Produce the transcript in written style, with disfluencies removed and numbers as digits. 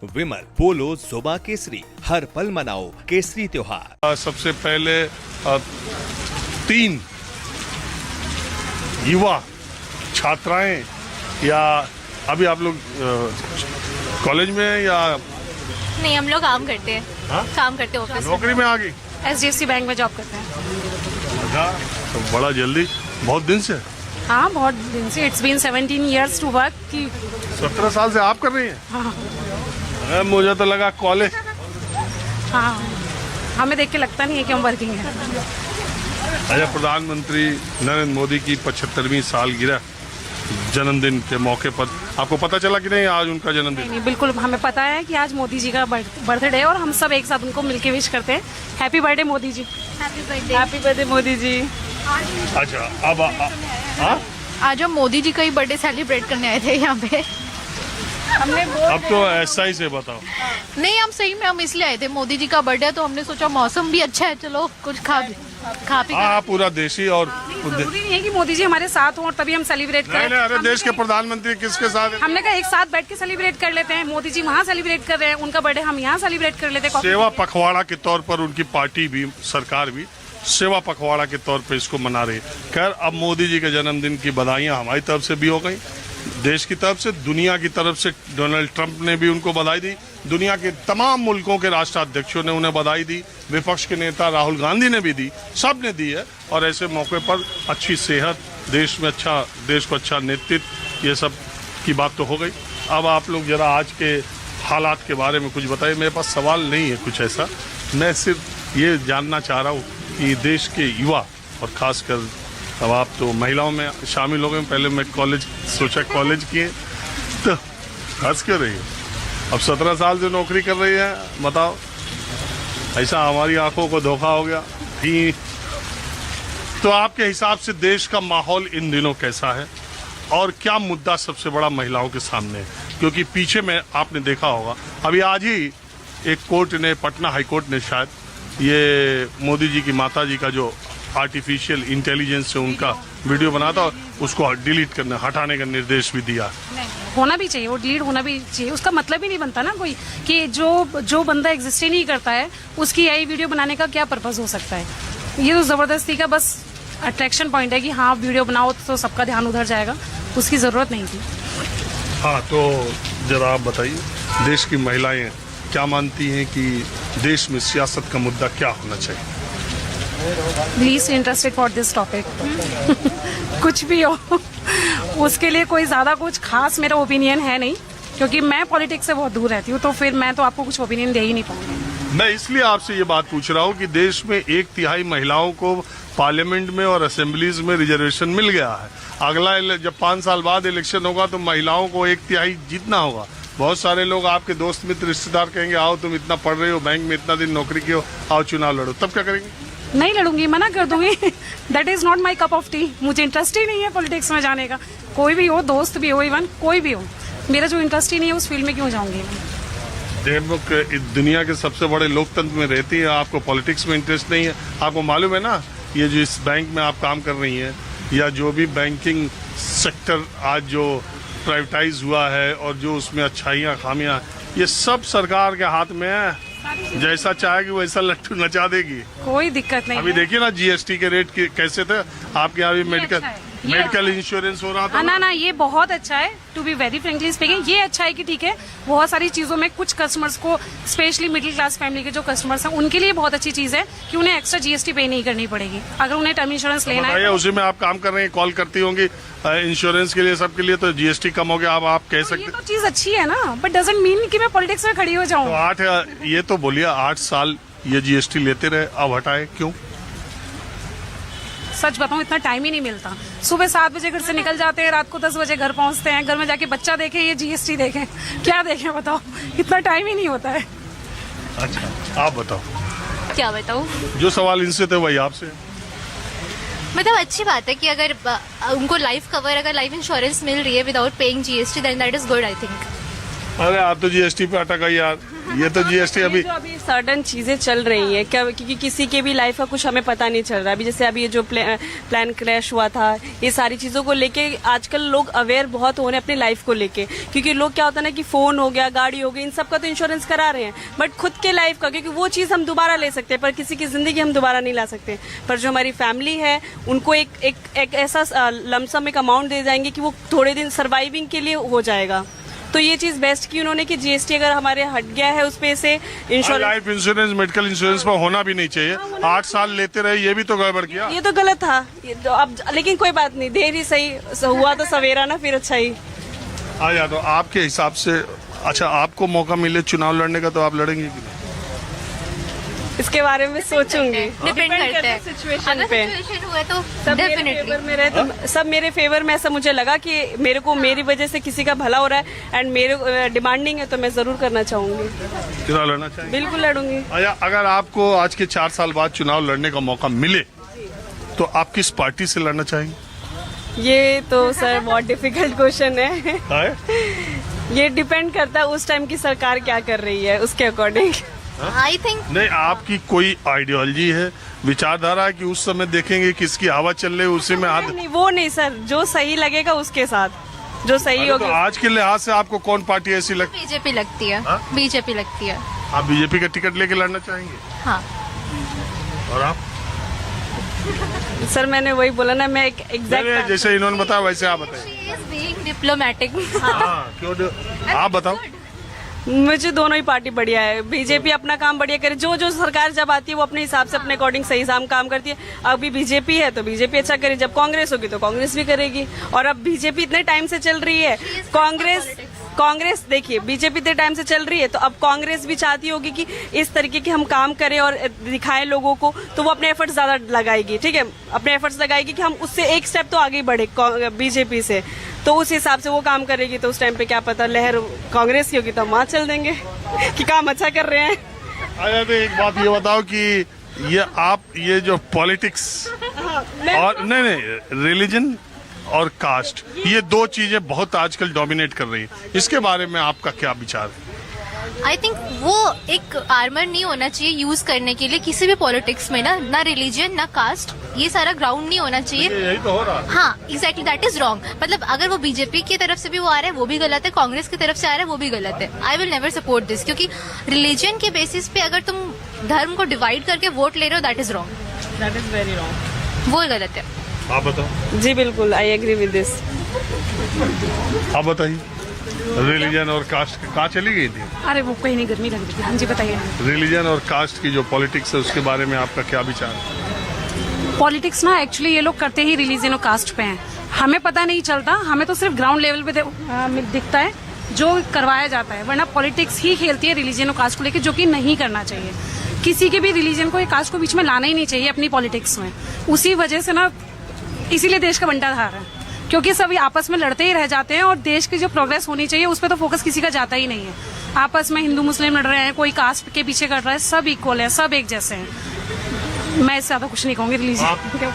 विमल, पोलो, जोबा केसरी, हर पल मनाओ केसरी त्योहार। सबसे पहले 3 युवा छात्राएं या अभी आप लोग कॉलेज में या नहीं, हम लोग काम करते हैं। हाँ? काम करते हैं ऑफिस में। नौकरी में आ गई? SDFC बैंक में जॉब करते हैं। अच्छा, तो बड़ा जल्दी, बहुत दिन से? हाँ, बहुत दिन से। It's been 17 years to work की। 17 साल से आप कर रही हैं? हाँ अरे मुझे तो लगा कॉलेज। हाँ, हमें देख के लगता नहीं है कि हम वर्किंग हैं। अच्छा, प्रधानमंत्री नरेंद्र मोदी की 75वीं सालगिरह जन्मदिन के मौके पर आपको पता चला कि नहीं आज उनका जन्मदिन? नहीं, बिल्कुल हमें पता है कि आज मोदी जी का बर्थडे है और हम सब एक साथ उनको मिलके विश करते हैं। Happy birthday Modi ji. Happy birthday. Happy birthday Modi ji. अच्छा, अब हाँ? आज हम मोदी जी का ही बर्थडे सेलिब्रेट करने आए थे यहाँ पे। हमने अब तो ऐसा ही से बताओ। नहीं, हम सही में हम इसलिए आए थे, मोदी जी का बर्थडे है तो हमने सोचा मौसम भी अच्छा है, चलो कुछ खा पी कर। हाँ, पूरा देशी और जरूरी नहीं है कि मोदी जी हमारे साथ हों और तभी हम सेलिब्रेट नहीं करें। नहीं, अरे देश के प्रधानमंत्री किसके साथ है? हमने कहा एक साथ बैठ के सेलिब्रेट कर लेते हैं। मोदी जी वहाँ सेलिब्रेट कर रहे हैं, उनका बर्थडे हम यहाँ सेलिब्रेट कर लेते हैं। सेवा पखवाड़ा के तौर पर उनकी पार्टी भी, सरकार भी सेवा पखवाड़ा के तौर पर इसको मना रही है। खैर, अब मोदी जी के जन्मदिन की बधाइयां हमारी तरफ से भी हो गई, देश की तरफ से, दुनिया की तरफ से। डोनाल्ड ट्रंप ने भी उनको बधाई दी, दुनिया के तमाम मुल्कों के राष्ट्राध्यक्षों ने उन्हें बधाई दी, विपक्ष के नेता राहुल गांधी ने भी दी, सब ने दी है। और ऐसे मौके पर अच्छी सेहत, देश को अच्छा नेतृत्व, ये सब की बात तो हो गई। अब आप लोग जरा आज के हालात के बारे में कुछ बताइए। मेरे पास सवाल नहीं है कुछ ऐसा, मैं सिर्फ ये जानना चाह रहा हूँ कि देश के युवा और खासकर अब आप तो महिलाओं में शामिल हो गए। पहले मैं सोचा कॉलेज किए तो हंस क्यों रही है? अब 17 साल से नौकरी कर रही है, बताओ ऐसा हमारी आंखों को धोखा हो गया ही। तो आपके हिसाब से देश का माहौल इन दिनों कैसा है और क्या मुद्दा सबसे बड़ा महिलाओं के सामने है? क्योंकि पीछे में आपने देखा होगा, अभी आज ही एक कोर्ट ने, पटना हाई कोर्ट ने शायद, ये मोदी जी की माता जी का जो आर्टिफिशियल इंटेलिजेंस से उनका वीडियो बना था, उसको डिलीट करने, हटाने का निर्देश भी दिया। नहीं, होना भी चाहिए, वो डिलीट होना भी चाहिए। उसका मतलब ही नहीं बनता ना कोई कि जो बंदा एग्जिस्ट ही नहीं करता है उसकी यही वीडियो बनाने का क्या पर्पस हो सकता है। ये तो जबरदस्ती का बस अट्रैक्शन पॉइंट है कि हाँ वीडियो बनाओ तो सबका ध्यान उधर जाएगा, उसकी जरूरत नहीं थी। हाँ, तो जरा आप बताइए, देश की महिलाएं क्या मानती हैं कि देश में सियासत का मुद्दा क्या होना चाहिए? Least interested for this topic. कुछ भी हो उसके लिए कोई ज्यादा कुछ खास मेरा ओपिनियन है नहीं, क्योंकि मैं पॉलिटिक्स से बहुत दूर रहती हूँ, तो फिर मैं तो आपको कुछ ओपिनियन दे ही नहीं पाऊंगी। मैं इसलिए आपसे ये बात पूछ रहा हूँ कि देश में 1/3 महिलाओं को पार्लियामेंट में और असेंबलीज में रिजर्वेशन मिल गया है। अगला जब 5 साल बाद इलेक्शन होगा तो महिलाओं को 1/3 जीतना होगा। बहुत सारे लोग, आपके दोस्त मित्र रिश्तेदार कहेंगे, आओ तुम इतना पढ़ रहे हो, बैंक में इतना दिन नौकरी की हो, आओ चुनाव लड़ो, तब क्या करेंगे? नहीं लड़ूंगी, मना कर दूंगी। That is not my cup of T. मुझे इंटरेस्ट ही नहीं है पॉलिटिक्स में जाने का। कोई भी हो, दोस्त भी हो, इवन कोई भी हो, मेरा जो इंटरेस्ट ही नहीं है उस फील्ड में क्यों जाऊंगी? दुनिया के सबसे बड़े लोकतंत्र में रहती है, आपको पॉलिटिक्स में इंटरेस्ट नहीं है। आपको मालूम है ना, ये जो इस बैंक में आप काम कर रही हैं या जो भी बैंकिंग सेक्टर आज जो प्राइवेटाइज हुआ है और जो उसमें अच्छाइयाँ खामियां, ये सब सरकार के हाथ में है। जैसा चाहेगी वैसा लट्टू नचा देगी, कोई दिक्कत नहीं। अभी देखिए ना GST के रेट कैसे थे आपके यहाँ भी। मेडिकल इंश्योरेंस हो रहा था ना, ये बहुत अच्छा है। To be very frankly speaking, ये अच्छा है कि ठीक है, बहुत सारी चीजों में कुछ कस्टमर्स को, स्पेशली मिडिल क्लास फैमिली के जो कस्टमर्स हैं, उनके लिए बहुत अच्छी चीज है कि उन्हें एक्स्ट्रा GST पे नहीं करनी पड़ेगी अगर उन्हें टर्म इंश्योरेंस लेना है। उसी में आप काम कर रहे हैं, कॉल करती होंगी इंश्योरेंस के लिए, सबके लिए, तो GST कम हो गया। अब आप कह सकते, ये तो चीज अच्छी है ना, बट डजंट मीन कि मैं पॉलिटिक्स में खड़ी हो जाऊँ। तो ये तो बोलिए 8 साल ये GST लेते रहे, अब हटाए क्यों? सच बताऊं, इतना टाइम ही नहीं मिलता। सुबह 7 बजे घर से निकल जाते हैं, रात को 10 बजे घर पहुंचते हैं। घर में जाके बच्चा देखे, ये GST देखें, क्या देखें बताओ, इतना टाइम ही नहीं होता है। अच्छा, आप बताओ। क्या बताऊँ? जो सवाल इनसे थे वही आपसे। मतलब अच्छी बात है कि अगर उनको लाइफ कवर, अगर लाइफ इंश्योरेंस मिल रही है without paying GST, then that is good, I think. अरे आप तो जीएसटी पे अटक गई यार, ये तो जीएसटी अभी जो अभी सर्टन चीजें चल रही हैं क्या, क्योंकि किसी के भी लाइफ का कुछ हमें पता नहीं चल रहा। अभी जैसे अभी ये जो प्लान क्रैश हुआ था, ये सारी चीजों को लेके आजकल लोग अवेयर बहुत हो रहे हैं अपनी लाइफ को लेके, क्योंकि लोग क्या होता है ना कि फोन हो गया, गाड़ी हो गई, इन सब का तो इंश्योरेंस करा रहे हैं, बट खुद के लाइफ का, क्योंकि वो चीज हम दोबारा ले सकते हैं पर किसी की जिंदगी हम दोबारा नहीं ला सकते। पर जो हमारी फैमिली है उनको एक ऐसा लमसम एक अमाउंट दे जाएंगे कि वो थोड़े दिन सर्वाइविंग के लिए हो जाएगा। तो ये चीज बेस्ट की उन्होंने कि जीएसटी अगर हमारे हट गया है उस पे से insurance, life insurance, medical insurance पर होना भी नहीं चाहिए। 8 साल लेते रहे, ये भी तो गड़बड़ किया। ये तो गलत था, ये तो अब लेकिन कोई बात नहीं, देर ही सही हुआ तो सवेरा ना, फिर अच्छा ही। आ तो आपके हिसाब से, अच्छा आपको मौका मिले चुनाव लड़ने का तो आप लड़ेंगे कि नहीं? इसके बारे में सोचूंगी, डिपेंड करता है सिचुएशन पे। सिचुएशन हुआ तो सब मेरे डेफिनेटली फेवर में रहे तो सब मेरे फेवर में, ऐसा मुझे लगा कि मेरे को मेरी वजह से किसी का भला हो रहा है एंड मेरे डिमांडिंग है तो मैं जरूर करना चाहूंगी, चुनाव लड़ना चाहिए। बिल्कुल लड़ूंगी। अच्छा, अगर आपको आज के 4 साल बाद चुनाव लड़ने का मौका मिले तो आप किस पार्टी से लड़ना चाहेंगे? ये तो सर बहुत डिफिकल्ट क्वेश्चन है। है? ये डिपेंड करता है उस टाइम की सरकार क्या कर रही है, उसके अकॉर्डिंग। आई थिंक नहीं, आपकी कोई आइडियोलॉजी है, विचारधारा है कि उस समय देखेंगे किसकी हवा चल रही है उसी में हाथ? नहीं, वो नहीं सर, जो सही लगेगा उसके साथ, जो सही अरे तो होगा। आज के लिहाज से आपको कौन पार्टी ऐसी लगती बीजेपी लगती है, हाँ? बीजेपी लगती है। आप बीजेपी का टिकट लेके लड़ना चाहेंगे? हाँ और आप? सर मैंने वही बोला ना, मैं एक नहीं, एग्जैक्ट जैसे इन्होंने बताया वैसे आप बताइए। She is being diplomatic. हाँ, क्यों? आप बताओ। मुझे दोनों ही पार्टी बढ़िया है। बीजेपी अपना काम बढ़िया करे, जो सरकार जब आती है वो अपने हिसाब से अपने अकॉर्डिंग सही काम करती है। अभी बीजेपी है तो बीजेपी अच्छा करे, जब कांग्रेस होगी तो कांग्रेस भी करेगी। और अब बीजेपी इतने टाइम से चल रही है, कांग्रेस देखिए बीजेपी इतने टाइम से चल रही है तो अब कांग्रेस भी चाहती होगी कि इस तरीके के हम काम करें और दिखाएं लोगों को, तो वो अपने एफर्ट्स ज्यादा लगाएगी। ठीक है, अपने एफर्ट्स लगाएगी कि हम उससे एक स्टेप तो आगे बढ़े बीजेपी से, तो उस हिसाब से वो काम करेगी। तो उस टाइम पे क्या पता लहर कांग्रेस की होगी तो हम वहां चल देंगे कि काम अच्छा कर रहे हैं। अच्छा, तो एक बात ये बताओ कि ये जो पॉलिटिक्स और नहीं रिलीजन और कास्ट, ये 2 चीजें बहुत आजकल डोमिनेट कर रही है, इसके बारे में आपका क्या विचार है? आई थिंक वो एक आर्मर नहीं होना चाहिए यूज करने के लिए किसी भी पॉलिटिक्स में, ना रिलीजन ना कास्ट, ये सारा ग्राउंड नहीं होना चाहिए। यही तो हो रहा है। हाँ एग्जैक्टली, दैट इज रॉन्ग। मतलब अगर वो बीजेपी की तरफ से भी वो आ रहा है वो भी गलत है, कांग्रेस की तरफ से आ रहा है वो भी गलत है। I will never support this, क्योंकि रिलीजन के बेसिस पे अगर तुम धर्म को डिवाइड करके वोट ले रहे हो, that is wrong, that is very wrong. वो गलत है। आप बताओ। जी बिल्कुल, आई एग्री विद दिस। आप बताइए, रिलीजन और कास्ट कहाँ चली गई थी? अरे वो कहीं नहीं, गर्मी लग रही थी। हाँ जी बताइए। रिलीजन और कास्ट की जो पॉलिटिक्स है उसके बारे में आपका क्या विचार है? पॉलिटिक्स ना एक्चुअली ये लोग करते ही रिलीजन और कास्ट पे हैं, हमें पता नहीं चलता, हमें तो सिर्फ ग्राउंड लेवल पे दिखता है जो करवाया जाता है, वरना पॉलिटिक्स ही खेलती है रिलीजन और कास्ट को लेकर, जो कि नहीं करना चाहिए। किसी के भी रिलीजन को या कास्ट को बीच में लाना ही नहीं चाहिए अपनी पॉलिटिक्स में। उसी वजह से ना, इसीलिए देश का बंटाधार है, क्योंकि सभी आपस में लड़ते ही रह जाते हैं और देश की जो प्रोग्रेस होनी चाहिए उस पर तो फोकस किसी का जाता ही नहीं है। आपस में हिंदू मुस्लिम लड़ रहे हैं, कोई कास्ट के पीछे कर रहा है, सब इक्वल है, सब एक जैसे हैं। मैं इससे ज्यादा कुछ नहीं कहूंगी रिलीजन